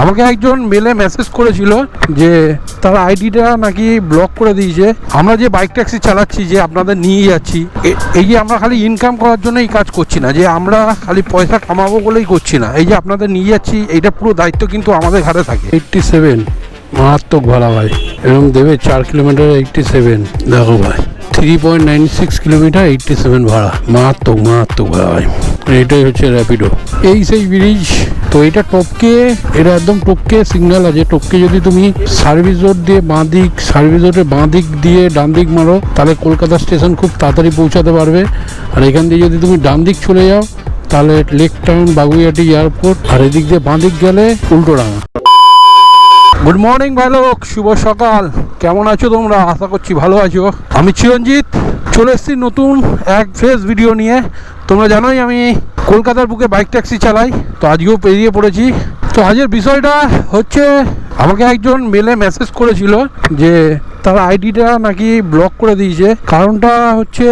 আমাকে একজন মেলে মেসেজ করেছিল যে তার আইডিটা নাকি ব্লক করে দিয়েছে। আমরা যে বাইক ট্যাক্সি চালাচ্ছি, যে আপনাদের নিয়ে যাচ্ছি, এই যে আমরা খালি ইনকাম করার জন্য এই কাজ করছি না, যে আমরা খালি পয়সা কামাবো বলেই করছি না, এই যে আপনাদের নিয়ে যাচ্ছি এইটা পুরো দায়িত্ব কিন্তু আমাদের ঘাড়ে থাকে। 87 মারাত্মক ভাড়া ভাই, এবং দেবে 4 কিলোমিটার 87। দেখো ভাই 3.96 কিলোমিটার 87 ভাড়া, মারাত্মক ভাড়া ভাই। এটাই হচ্ছে র্যাপিডো। এই সেই ব্রিজ তো, এটা টপকে, এটা একদম টপকে সিগন্যাল আছে। টপকে যদি তুমি সার্ভিস রোড দিয়ে বাঁ দিক, সার্ভিস রোডের বাঁ দিক দিয়ে ডান দিক মারো, তাহলে কলকাতা স্টেশন খুব তাড়াতাড়ি পৌঁছাতে পারবে। আর এখান দিয়ে যদি তুমি ডান দিক চলে যাও, তাহলে লেক টাউন, বাগুইয়াটি এয়ারপোর্ট। আর এদিক দিয়ে বাঁ দিক গেলে উল্টোডাঙা। গুড মর্নিং ভাই লোক, শুভ সকাল। কেমন আছো তোমরা? আশা করছি ভালো আছো। আমি চিরঞ্জিত চলে এসেছি নতুন এক ফ্রেশ ভিডিও নিয়ে। তোমরা জানোই আমি কলকাতার বুকে বাইক ট্যাক্সি চালাই, তো আজকেও পেরিয়ে পড়েছি। তো আজকের বিষয়টা হচ্ছে, আমাকে একজন মেলে মেসেজ করেছিল যে তার আইডিটা নাকি ব্লক করে দিয়েছে। কারণটা হচ্ছে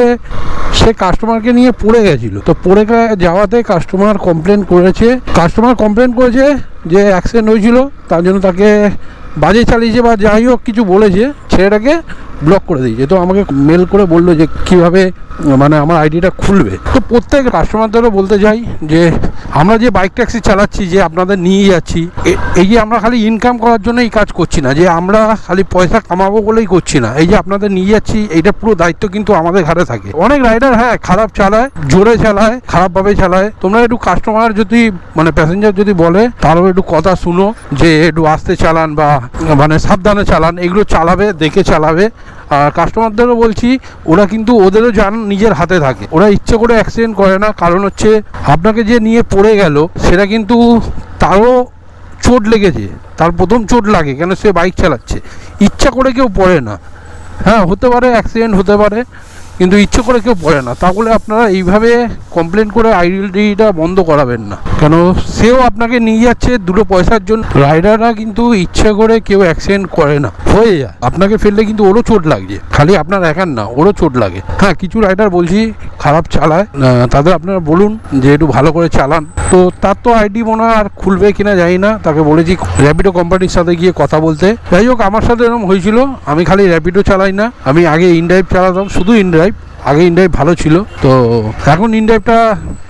সে কাস্টমারকে নিয়ে পড়ে গেছিল, তো পড়ে যাওয়াতে কাস্টমার কমপ্লেন করেছে যে অ্যাক্সিডেন্ট হয়েছিল, তার জন্য তাকে বাজে চালিয়েছে বা যাই হোক কিছু বলেছে, ছেলেটাকে ব্লক করে দিয়েছে। তো আমাকে মেল করে বললো যে কীভাবে মানে আমার আইডিটা খুলবে। তো প্রত্যেক কাস্টমারদেরও বলতে চাই যে আমরা যে বাইক ট্যাক্সি চালাচ্ছি, যে আপনাদের নিয়ে যাচ্ছি, এই যে আমরা খালি ইনকাম করার জন্য এই কাজ করছি না, যে আমরা খালি পয়সা কামাবো বলেই করছি না, এই যে আপনাদের নিয়ে যাচ্ছি এইটা পুরো দায়িত্ব কিন্তু আমাদের ঘাড়ে থাকে। অনেক রাইডার হ্যাঁ খারাপ চালায়, জোরে চালায়, খারাপভাবে চালায়। তোমরা একটু কাস্টমার যদি মানে প্যাসেঞ্জার যদি বলে, তারও একটু কথা শুনো যে একটু আস্তে চালান বা মানে সাবধানে চালান, এগুলো চালাবে, দেখে চালাবে। আর কাস্টমারদেরও বলছি, ওরা কিন্তু ওদেরও জান নিজের হাতে থাকে, ওরা ইচ্ছে করে অ্যাক্সিডেন্ট করে না। কারণ হচ্ছে আপনাকে যে নিয়ে পড়ে গেল, সেটা কিন্তু তারও চোট লেগেছে, তার প্রথম চোট লাগে, কেন সে বাইক চালাচ্ছে। ইচ্ছা করে কেউ পড়ে না, হ্যাঁ হতে পারে অ্যাক্সিডেন্ট হতে পারে, কিন্তু ইচ্ছে করে কেউ পড়ে না। তাহলে আপনারা এইভাবে কমপ্লেন করে আইডিটা বন্ধ করাবেন না, কেন সেও আপনাকে নিয়ে যাচ্ছে দুটো পয়সার জন্য। রাইডাররা কিন্তু ইচ্ছে করে কেউ অ্যাক্সিডেন্ট করে না, হয়ে যায়। আপনাকে ফেললে কিন্তু ওরও চোট লাগছে, খালি আপনার একার না, ওরও চোট লাগে। হ্যাঁ কিছু রাইডার বলছি খারাপ চালায়, তাদের আপনারা বলুন যে একটু ভালো করে চালান। তো তার তো আইডি মনে হয় আর খুলবে কিনা জানি না, তাকে বলেছি র্যাপিডো কোম্পানির সাথে গিয়ে কথা বলতে। যাই হোক আমার সাথে এরকম হয়েছিল। আমি খালি র্যাপিডো চালাই না, আমি আগে ইনড্রাইভ চালাতাম, শুধু ইনড্রাইভ। আগে ইনড্রাইভ ভালো ছিল, তো এখন ইনড্রাইভটা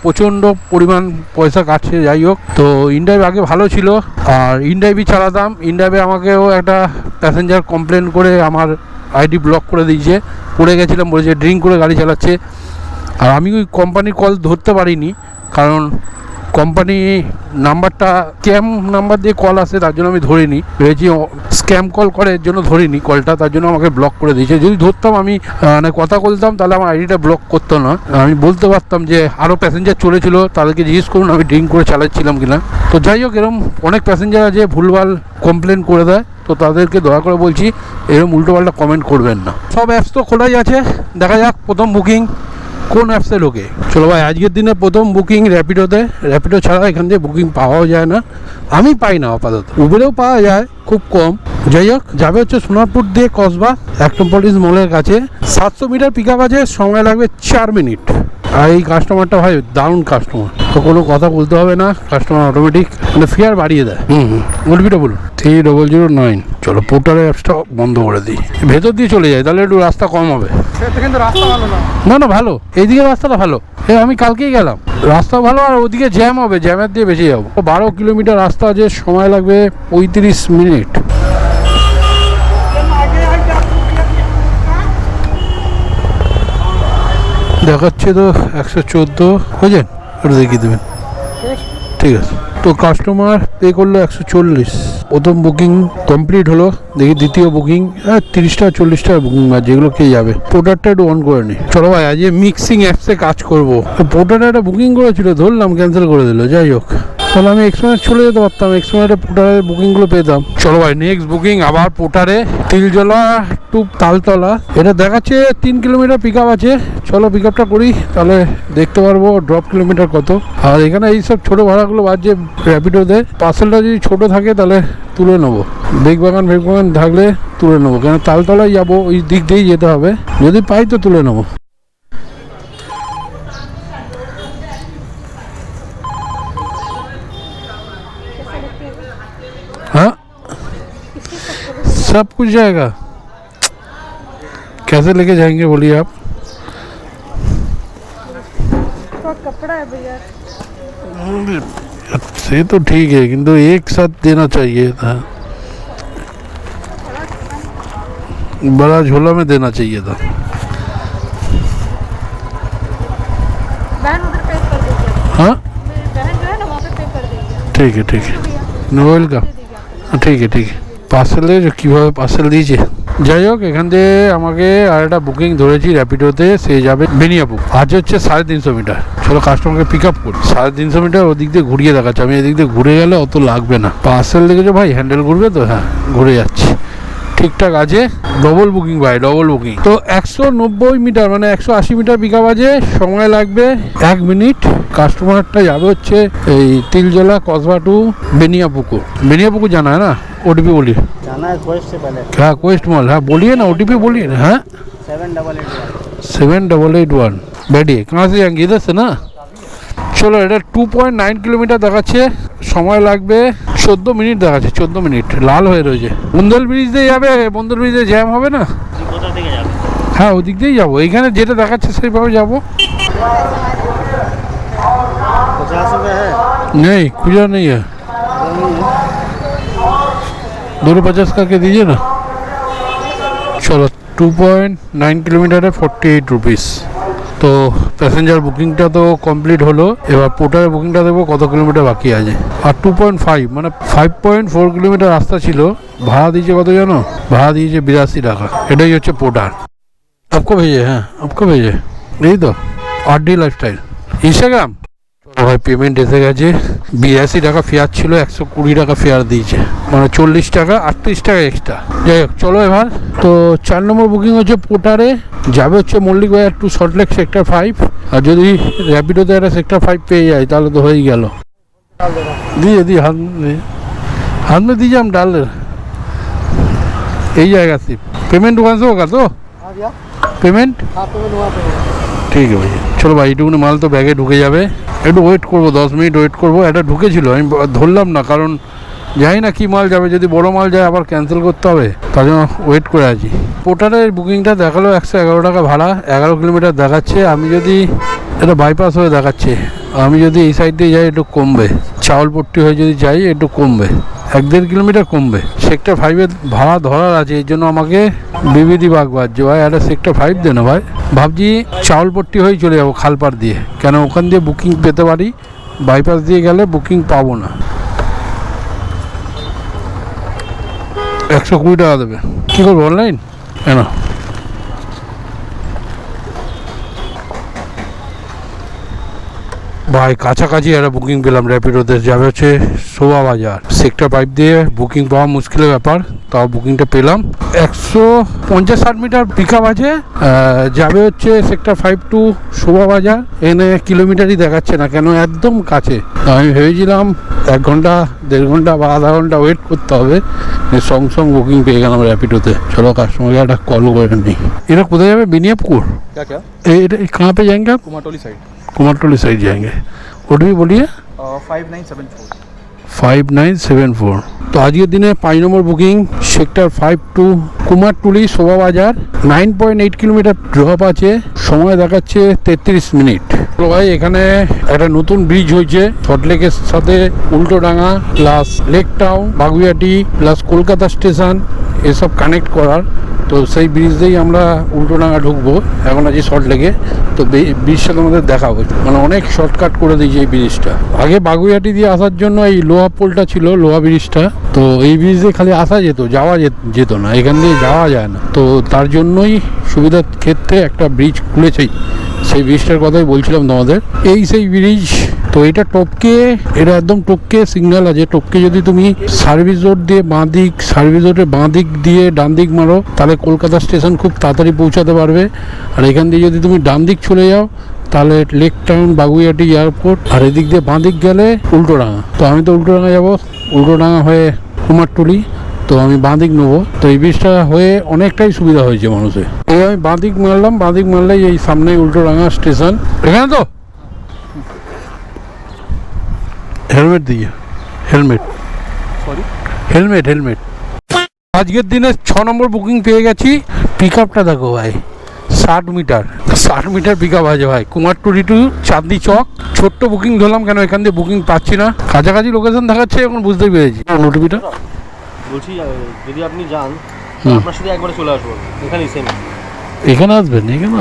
প্রচণ্ড পরিমাণ পয়সা কাটছে। যাই হোক, তো ইনড্রাইভ আগে ভালো ছিল, আর ইনড্রাইভই চালাতাম। ইনড্রাইভে আমাকেও একটা প্যাসেঞ্জার কমপ্লেন করে আমার আইডি ব্লক করে দিয়েছে। পড়ে গেছিলাম, বলেছে ড্রিঙ্ক করে গাড়ি চালাচ্ছে। আর আমি ওই কোম্পানির কল ধরতে পারিনি, কারণ কোম্পানি নাম্বারটা স্ক্যাম নাম্বার দিয়ে কল আসে, তার জন্য আমি ধরিনি। ভেবেছি স্ক্যাম কল করে, এর জন্য ধরিনি কলটা, তার জন্য আমাকে ব্লক করে দিয়েছে। যদি ধরতাম আমি মানে কথা বলতাম, তাহলে আমার আইডিটা ব্লক করতো না। আমি বলতে পারতাম যে আরও প্যাসেঞ্জার চলেছিল, তাদেরকে জিজ্ঞেস করুন আমি ড্রিঙ্ক করে চালাচ্ছিলাম কিনা। তো যাই হোক, এরকম অনেক প্যাসেঞ্জার আছে ভুলভাল কমপ্লেন করে দেয়, তো তাদেরকে দয়া করে বলছি এরকম উল্টোপাল্টা কমেন্ট করবেন না। সব অ্যাপস তো খোলাই আছে, দেখা যাক প্রথম বুকিং কোন অ্যাপসে ঢোকে। চলো ভাই, আজকের দিনে প্রথম বুকিং র্যাপিডোতে। র্যাপিডো ছাড়া এখান থেকে বুকিং পাওয়াও যায় না, আমি পাই না আপাতত। উবেরেও পাওয়া যায় খুব কম। যাই হোক, যাবে হচ্ছে সোনারপুর দিয়ে কসবা, অ্যাক্টোপলিস মলের কাছে। 700 মিটার পিক আপ আছে, সময় লাগবে 4 মিনিট। আর এই কাস্টমারটা ভাই দারুণ কাস্টমার, তো কোনো কথা বলতে হবে না, কাস্টমার অটোমেটিক মানে ফেয়ার বাড়িয়ে দেয়। বলবিটা বলুন 3009। চলো পোর্টালের অ্যাপসটা বন্ধ করে দিই, ভেতর দিয়ে চলে যায়, তাহলে একটু রাস্তা কম হবে। কিন্তু রাস্তা ভালো না। না ভালো, এইদিকে রাস্তাটা ভালো। আমি কালকেই গেলাম, রাস্তা ভালো। আর ওদিকে জ্যাম হবে, জ্যামের দিয়ে বেশি যাবো। 12 কিলোমিটার রাস্তা আছে, সময় লাগবে 35 মিনিট। দেখাচ্ছে তো 114, বুঝলেন? ওটা দেখিয়ে দেবেন, ঠিক আছে। তো কাস্টমার পে করলো 140। প্রথম বুকিং কমপ্লিট হলো, দেখি দ্বিতীয় বুকিং। 30টা 40টা বুকিং আর যেগুলো খেয়ে যাবে। পোর্টারটা একটু অন করে নি। চলো ভাই, আজ মিক্সিং অ্যাপসে কাজ করবো। পোর্টারে একটা বুকিং করেছিল, ধরলাম ক্যান্সেল করে দিল। যাই হোক, তাহলে আমি এক্সপ্রেস চলে যেতে পারতাম, এক্সপ্রেসে পোর্টারের বুকিংগুলো পেতাম। চলো ভাই, নেক্সট বুকিং আবার পোর্টারে, তিলজলা টু তালতলা। এটা দেখাচ্ছে 3 কিলোমিটার পিক আপ আছে। চলো পিক আপটা করি, তাহলে দেখতে পারবো ড্রপ কিলোমিটার কত। আর এখানে এইসব ছোটো ভাড়াগুলো বাজছে র্যাপিডোতে। পার্সেলটা যদি ছোটো থাকে তাহলে তুলে নেবো, বেগবাগান থাকলে তুলে নেবো, কেন তালতলায় যাবো, ওই দিক দিয়েই যেতে হবে। যদি পাই তো তুলে নেবো। सब कुछ जाएगा। कैसे लेके जाएंगे बोलिए आप? तो कपड़ा है भैया। से तो ठीक है, किंतु एक साथ देना चाहिए था, बड़ा झोला में देना चाहिए था। बहन उधर पे कर दीजिए। हाँ मेरी बहन जो है ना वहाँ पे पे कर देगी। ठीक है ठीक है, নোবেল का ঠিক আছে ঠিক আছে। পার্সেলে কীভাবে পার্সেল দিয়েছে? যাই হোক, এখান থেকে আমাকে আর একটা বুকিং ধরেছি র্যাপিডোতে, সে যাবে বেনিয়াপুর। আজ হচ্ছে 350 মিটার। চলো কাস্টমারকে পিক আপ করি। 350 মিটার ওদিক দিয়ে ঘুরিয়ে দেখাচ্ছে, আমি এদিক দিয়ে ঘুরে গেলে অত লাগবে না। পার্সেল দেখেছো ভাই, হ্যান্ডেল ঘুরবে তো? হ্যাঁ ঘুরে যাচ্ছে, ঠিকঠাক আছে। ডবল বুকিং ভাই, ডবল বুকিং। তো 190 মিটার মানে 180 মিটার পিক আপ আছে, সময় লাগবে 1 মিনিট। কাস্টমারটা যাবে হচ্ছে এই তিলজলা কসবা টু বেনিয়াপুকুর। বেনিয়াপুকুর জানা है ना? ओटीपी बोलिए। जाना है क्वेस्ट से पहले। क्या क्वेस्ट मॉल? हाँ बोलिए ना, ओटीपी बोलिए ना। हाँ 7881 बैठिए। कहाँ से जाएंगे? इधर से ना। চলো, এটা 2.9 কিলোমিটার দেখাচ্ছে, সময় লাগবে 14 মিনিট দেখাচ্ছে। 14 মিনিট লাল হয়ে রয়েছে। বন্দর ব্রিজ দিয়ে যাবে? বন্দর ব্রিজে জ্যাম হবে না? कोथा থেকে যাবে? হ্যাঁ ওদিক দিয়েই যাবো, এইখানে যেটা দেখাচ্ছে সেইভাবে যাবো। 50 रुपये है। नहीं खुजा नहीं है, 250 करके दीजिए ना। चलो 2.9 কিলোমিটারে 48 রুপিস। তো প্যাসেঞ্জার বুকিংটা তো কমপ্লিট হলো, এবার পোর্টারের বুকিংটা দেখবো কত কিলোমিটার বাকি আছে। আর 2.5 মানে 5.4 কিলোমিটার রাস্তা ছিল। ভাড়া দিয়েছে কত জানো? ভাড়া দিয়েছে 82 টাকা। এটাই হচ্ছে পোর্টার। आपको भेजे? হ্যাঁ आपको भेजे। এই তো আরডি লাইফস্টাইল ইনস্টাগ্রাম। ভাই পেমেন্ট এসে গেছে। 82 টাকা ফেয়ার ছিল, 120 টাকা ফেয়ার দিয়েছে, মানে 40 টাকা 38 টাকা এক্সট্রা। যাই হোক চলো এবার। তো 4 নম্বর বুকিং হচ্ছে পোর্টারে, যাবে হচ্ছে মল্লিক বাজার টু সল্টলেক সেক্টর 5। আর যদি র্যাপিডোতে একটা সেক্টর 5 পেয়ে যায় তাহলে তো হয়েই গেল। দিয়ে দিয়ে हाथ में दीजिए, हम डाल दे। यही जाएगा सिर्फ। पेमेंट दुकान से होगा तो? हाँ भैया। पेमेंट? हाँ पेमेंट वहाँ पे होगा। ঠিক আছে ভাই, চলো ভাই এইটুকুনি মাল তো ব্যাগে ঢুকে যাবে। একটু ওয়েট করবো, 10 মিনিট ওয়েট করবো। এটা ঢুকেছিল, আমি ধরলাম না, কারণ জানি না কি মাল যাবে। যদি বড় মাল যায় আবার ক্যান্সেল করতে হবে, তার জন্য ওয়েট করে আছি। পোর্টারের বুকিংটা দেখালো 111 টাকা ভাড়া, 11 কিলোমিটার দেখাচ্ছে। আমি যদি এটা বাইপাস হয়ে দেখাচ্ছে, আমি যদি এই সাইড দিয়ে যাই একটু কমবে। চাউলপট্টি হয়ে যদি যাই একটু কমবে, 1-1.5 কিলোমিটার কমবে। সেক্টর 5-এর ভাড়া ধরার আছে, এই জন্য আমাকে বিবিধি বাগ বাজছে। ভাই একটা সেক্টর 5 দে না ভাই। ভাবছি চাউলপট্টি হয়েই চলে যাবো খালপাড় দিয়ে, কেন ওখান দিয়ে বুকিং পেতে পারি। বাইপাস দিয়ে গেলে বুকিং পাবো না। 120 টাকা দেবে। কী করবো অনলাইন? কেন ভাই কাছাকাছি একটা বুকিং পেলাম র্যাপিডোতে, যাবে হচ্ছে শোভা বাজার। সেক্টর 5 দিয়ে বুকিং পাওয়া মুশকিলের ব্যাপার, তাও বুকিংটা পেলাম। 150-60 মিটার পিক আপ আছে, যাবে হচ্ছে সেক্টর 5 টু শোভা বাজার। এখানে কিলোমিটারই দেখাচ্ছে না, কেন একদম কাছে। আমি ভেবেছিলাম 1 ঘন্টা 1.5 ঘন্টা বা আধা ঘন্টা ওয়েট করতে হবে, সঙ্গে বুকিং পেয়ে গেলাম র্যাপিডোতে। চলো কাস্টমারকে একটা কল করে নিই। এটা কোথায় যাবে? বেনিয়াপুর? क्या क्या? এটা कहाँ पे जाएंगे आप? कुमारटोली साइड। कुमारटोली साइड जाएंगे। ওটা বলিए। 5974। 5974। তো আজকের দিনে 5 নম্বর বুকিং, সেক্টর 5 টু কুমারটুলি শোভা বাজার। 9.8 কিলোমিটার ড্রপ আছে, সময় দেখাচ্ছে 33 মিনিট। তো ভাই এখানে একটা নতুন ব্রিজ হয়েছে সল্টলেকের সাথে, Ultadanga plus lake town, Baguiati plus Kolkata station এসব কানেক্ট করার। তো সেই ব্রিজ দিয়েই আমরা উল্টোডাঙ্গা ঢুকবো, এখন আছি সল্টলেকে। তো ব্রিজটা তোমাদের দেখাবো, মানে অনেক শর্টকাট করে দিয়েছে এই ব্রিজটা। আগে বাগুইয়াটি দিয়ে আসার জন্য এই লোহা পোলটা ছিল, লোহা ব্রিজটা। তো এই ব্রিজ দিয়ে খালি আসা যেত, যাওয়া যেত না, এখান দিয়ে যাওয়া যায় না। তো তার জন্যই সুবিধার ক্ষেত্রে একটা ব্রিজ খুলেছেই, সেই ব্রিজটার কথাই বলছিলাম তোমাদের। এই সেই ব্রিজ। তো এটা টপকে, এটা একদম টপকে সিগন্যাল আছে। টপকে যদি তুমি সার্ভিস রোড দিয়ে বাঁ দিক, সার্ভিস রোডের বাঁ দিক দিয়ে ডান দিক মারো, তাহলে কলকাতা স্টেশন খুব তাড়াতাড়ি পৌঁছাতে পারবে। আর এখান দিয়ে যদি তুমি ডান দিক চলে যাও, তাহলে লেক টাউন, বাগুইয়াটি এয়ারপোর্ট। আর এদিক দিয়ে বাঁ দিক গেলে উল্টোডাঙ্গা। তো আমি তো উল্টোডাঙ্গা যাবো, উল্টোডাঙ্গা হয়ে কুমারটুলি। তো আমি বাঁ দিক নেবো। তো এই ব্রিজটা হয়ে অনেকটাই সুবিধা হয়েছে মানুষের। এই আমি বাঁ দিক মারলাম, বাঁ দিক মারলেই এই সামনে উল্টোডাঙ্গা স্টেশন। এখানে তো হেলমেট দিয়ে, হেলমেট सॉरी। Helmet helmet. আজকের দিনে 6 নম্বর বুকিং পেয়ে গেছি। পিক আপটা দেখো ভাই, 60 মিটার পিক আপ আছে ভাই। কুমারটুলি টু চাঁদনি চক। ছোট্ট বুকিং ধরলাম কেন, এখান দিয়ে বুকিং পাচ্ছি না, কাছাকাছি লোকেশন দেখাচ্ছে, এখন বুঝতেই পেরেছি। নোটিফিটা বলছি যদি আপনি যান আপনার সাথে একবারে চলে আসবো এখানেই সেম। এখানে আসবেন? এখানে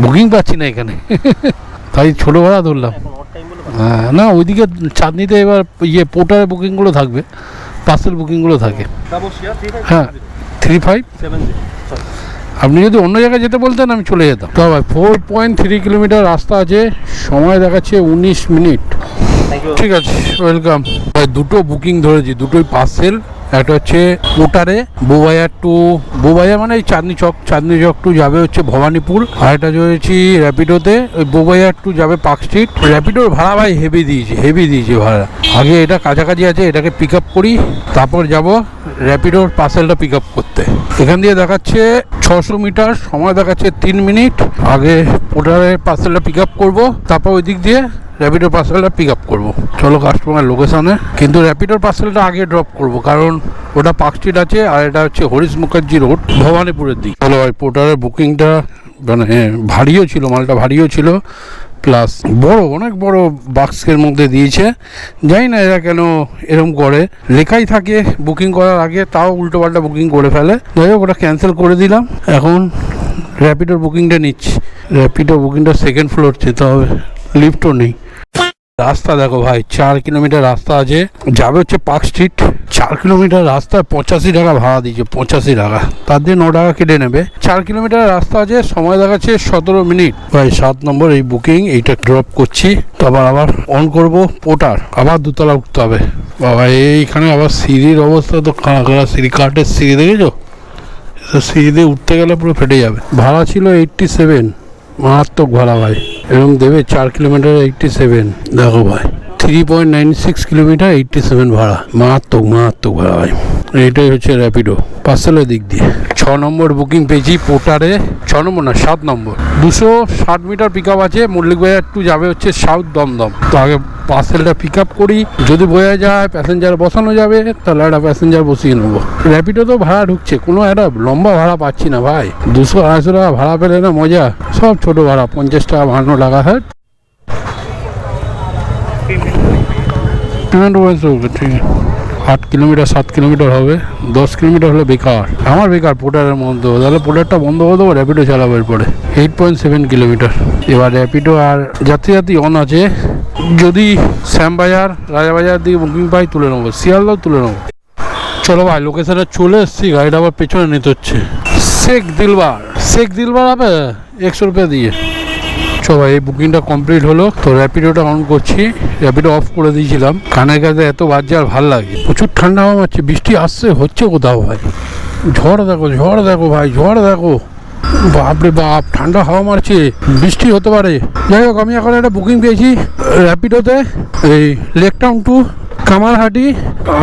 বুকিং পাচ্ছি না এখানে, তাই ছোটো ভাড়া ধরলাম। হ্যাঁ, না ওইদিকে চাঁদনিতে এবার পোর্টারের বুকিংগুলো থাকবে, পার্সেল বুকিংগুলো থাকে। হ্যাঁ, 3570। আপনি যদি অন্য জায়গায় যেতে বলতেন আমি চলে যেতাম। তো ভাই 4.3 কিলোমিটার রাস্তা আছে, সময় দেখাচ্ছে 19 মিনিট। ঠিক আছে, ওয়েলকাম ভাই। দুটো বুকিং ধরেছি, দুটোই পার্সেল। একটা হচ্ছে পোর্টারে বোবাইয়া মানে এই চাঁদনি চক টু যাবে হচ্ছে ভবানীপুর। আর একটা ধরেছি র্যাপিডোতে, ওই বোবাইয়া টু যাবে পার্ক স্ট্রিট। র্যাপিডোর ভাড়া ভাই হেভি দিয়েছে ভাড়া। আগে এটা কাছাকাছি আছে, এটাকে পিক আপ করি, তারপর যাব র্যাপিডোর পার্সেলটা পিক আপ করতে। এখান দিয়ে দেখাচ্ছে 600 মিটার, সময় দেখাচ্ছে 3 মিনিট। আগে পোর্টারের পার্সেলটা পিক আপ করবো, তারপর ওই দিক দিয়ে র্যাপিডোর পার্সেলটা পিক আপ করবো। চলো কাস্টমার লোকেশনে, কিন্তু র্যাপিডোর পার্সেলটা আগে ড্রপ করব, কারণ ওটা পার্ক স্ট্রিট আছে আর এটা হচ্ছে হরিশ মুখার্জি রোড ভবানীপুরের দিক। চলো ভাই, পোর্টারের বুকিংটা মানে ভারীও ছিল, মালটা ভারীও ছিল, প্লাস অনেক বড় বাক্সের মধ্যে দিয়েছে। জানি না এরা কেন এরকম করে, লেখাই থাকে বুকিং করার আগে, তাও উল্টোপাল্টা বুকিং করে ফেলে। যাই হোক, ওটা ক্যান্সেল করে দিলাম। এখন র্যাপিডোর বুকিংটা নিচ্ছি। র্যাপিডোর বুকিংটা সেকেন্ড ফ্লোর যেতে হবে, লিফটও নেই। রাস্তা দেখো ভাই, 4 কিলোমিটার রাস্তা আছে, যাবে হচ্ছে পার্ক স্ট্রিট। 4 কিলোমিটার রাস্তায় 85 টাকা ভাড়া দিয়েছে, 85 টাকা, তার দিয়ে 9 টাকা কেটে নেবে। 4 কিলোমিটার রাস্তা আছে, সময় দেখাচ্ছে 17 মিনিট। ভাই 7 নম্বর এই বুকিং, এইটা ড্রপ করছি, তারপর আবার অন করব পোর্টার, আবার দুতলা উঠতে হবে। বাবা এইখানে আবার সিঁড়ির অবস্থা তো খারাপ, সিঁড়ি কাঠের সিঁড়ি দেখেছো, সিঁড়ি দিয়ে উঠতে গেলে পুরো ফেটে যাবে। ভাড়া ছিল 87, মারাত্মক ভাড়া ভাই। এরকম দেবে 4 কিলোমিটার 87, দেখো ভাই 3.96 কিলোমিটার 87 ভাড়া, মারাত্মক ভাড়া ভাই। এইটাই হচ্ছে র্যাপিডো পার্সেলের দিক দিয়ে। 6 নম্বর বুকিং পেয়েছি পোর্টারে, 6 নম্বর না 7 নম্বর। 260 মিটার পিক আপ আছে, মল্লিক বাজার টু যাবে হচ্ছে সাউথ দমদম। তো আগে পার্সেলটা পিক আপ করি, যদি বোঝা যায় প্যাসেঞ্জার বসানো যাবে তাহলে একটা প্যাসেঞ্জার বসিয়ে নেবো। র্যাপিডো তো ভাড়া ঢুকছে, কোনো একটা লম্বা ভাড়া পাচ্ছি না ভাই। 200-250 টাকা ভাড়া পেলে না মজা, সব ছোট ভাড়া 50 টাকা 52 টাকা। হ্যাঁ পেমেন্ট ঠিক আছে। 8 কিলোমিটার 7 কিলোমিটার হবে, 10 কিলোমিটার হলে বেকার, আমার বেকার পোর্টারের মধ্যে। তাহলে পোর্টারটা বন্ধ করে দেবো, র্যাপিডো চালাবো এরপরে। 8.7 কিলোমিটার। এবার র্যাপিডো আর যাত্রী অন আছে, যদি শ্যামবাজার রাজাবাজার দিকে বুকিং পাই তুলে নেবো, শিয়ালদাও তুলে নেবো। চলো ভাই, লোকেশনে চলে এসেছি, গাড়িটা আবার পেছনে নিতে হচ্ছে। শেখ দিলবার হবে 100 রুপিয়া দিয়ে। চলো ভাই, এই বুকিংটা কমপ্লিট হলো। তো র্যাপিডোটা অন করছি, র্যাপিডো অফ করে দিয়েছিলাম। কানের কাছে এত বাজছে আর ভাল লাগে, প্রচুর ঠান্ডা হাওয়া মারছে, বৃষ্টি আসছে হচ্ছে কোথাও ভাই। ঝড় দেখো ভাই, ঝড় দেখো, বাপরে বাপ, ঠান্ডা হাওয়া মারছে, বৃষ্টি হতে পারে। যাই হোক, আমি এখন একটা বুকিং পেয়েছি র্যাপিডোতে, এই লেক টাউন টু কামারহাটি,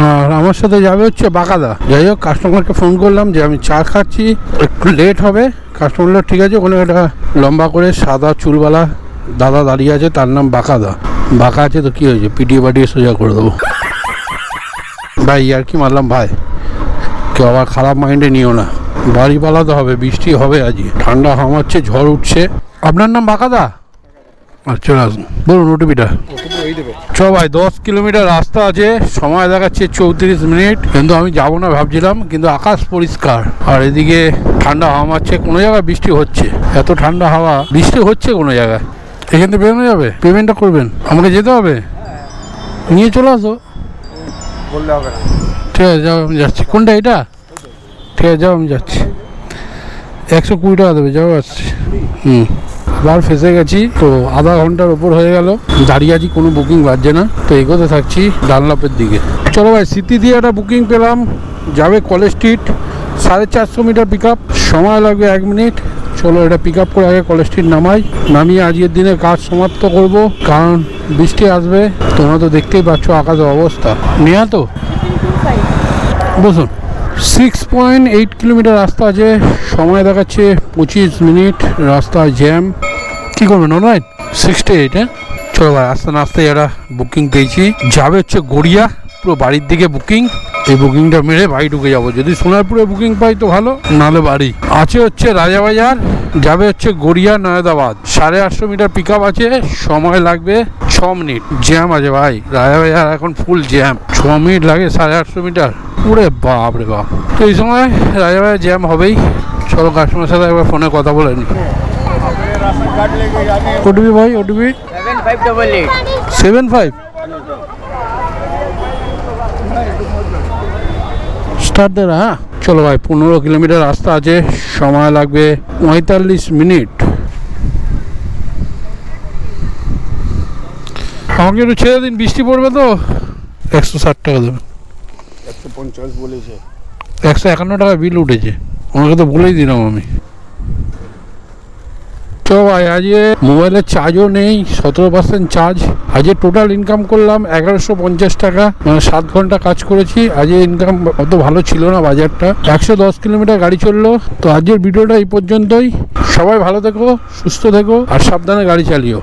আর আমার সাথে যাবে হচ্ছে বাকাদা। যাই হোক, কাস্টমারকে ফোন করলাম যে আমি চা খাচ্ছি, একটু লেট হবে। কাস্টমার ঠিক আছে, ওখানে একটা লম্বা করে সাদা চুলওয়ালা দাদা দাঁড়িয়ে আছে, তার নাম বাঁকা আছে। তো কী হয়েছে, পিটিয়ে সোজা করে দেবো ভাই। আর কি মারলাম ভাই, কেউ আবার খারাপ মাইন্ডে নিও না। বাড়ি পালাতে হবে, বৃষ্টি হবে আজকে, ঠান্ডা হামাচ্ছে, ঝড় উঠছে। আপনার নাম বাঁকাদা? আচ্ছা আসুন, বলুন ওটিপিটা। চ ভাই, 10 কিলোমিটার রাস্তা আছে, সময় দেখাচ্ছে 34 মিনিট। কিন্তু আমি যাবো না ভাবছিলাম, কিন্তু আকাশ পরিষ্কার আর এদিকে ঠান্ডা হাওয়া মারছে। কোনো জায়গায় বৃষ্টি হচ্ছে, এত ঠান্ডা হাওয়া, বৃষ্টি হচ্ছে কোনো জায়গায়। এখান থেকে বেরোনো যাবে? পেমেন্টটা করবেন? আমাকে যেতে হবে? নিয়ে চলে আসো, বললে হবে না। ঠিক আছে, যাও, আমি যাচ্ছি। কোনটা এটা? ঠিক আছে, যাও, আমি যাচ্ছি। 120 টাকা দেবে, যাও, আসছি। আবার ফেসে গেছি। তো আধা ঘন্টার ওপর হয়ে গেল দাঁড়িয়ে আছি, কোনো বুকিং বাজছে না। তো এগোতে থাকছি ডানলাপের দিকে। চলো ভাই, স্মৃতি দিয়ে একটা বুকিং পেলাম, যাবে College Street, 450 metre pick up, সময় লাগবে 1 মিনিট। চলো এটা পিক আপ করে আগে কলেজ স্ট্রিট নামিয়ে আজকের দিনে কাজ সমাপ্ত করব, কারণ বৃষ্টি আসবে। তোমরা তো দেখতেই পাচ্ছ আকাশের অবস্থা। নিয়ে তো বসুন। 6.8 কিলোমিটার রাস্তা আছে, সময় দেখাচ্ছে 25 মিনিট। রাস্তা জ্যাম, কী করবেন অনলাইন? 68। হ্যাঁ চলো ভাই, আস্তে আস্তে একটা বুকিং পেয়েছি, যাবে হচ্ছে গড়িয়া পুরো বাড়ির দিকে বুকিং। এই বুকিংটা মেরে বাড়ি ঢুকে যাবো, যদি সোনারপুরে বুকিং পাই তো ভালো, নাহলে বাড়ি। আছে হচ্ছে রাজাবাজার, যাবে হচ্ছে গড়িয়া নয়াদাবাদ, 850 মিটার পিক আপ আছে, সময় লাগবে 6 মিনিট। জ্যাম আছে ভাই, রাজাবাজার এখন ফুল জ্যাম, 6 মিনিট লাগে 850 মিটার। ওরে বাপ রে বাপ, তো এই সময় রাজাবাজার জ্যাম হবেই। চলো কাস্টমার সাথে একবার ফোনে কথা বলে নি। ওটিপি ভাই, ওটিপি 75 স্টার্ট দে না। হ্যাঁ চলো ভাই, 15 কিলোমিটার রাস্তা আছে, সময় লাগবে 45 মিনিট। আমাকে একটু ছেড়ে দিন, বৃষ্টি পড়বে তো। 160 টাকা দেবে। 150 বলেছে। 151 টাকা বিল উঠেছে, ওনাকে তো বলেই দিলাম আমি। তো ভাই আজকে মোবাইলের চার্জও নেই, 17% চার্জ। আজকে টোটাল ইনকাম করলাম 1150 টাকা, মানে 7 ঘন্টা কাজ করেছি। আজকে ইনকাম অত ভালো ছিল না বাজারটা। 110 কিলোমিটার গাড়ি চললো। তো আজকের ভিডিওটা এই পর্যন্তই। সবাই ভালো থেকো, সুস্থ থেকো আর সাবধানে গাড়ি চালিও।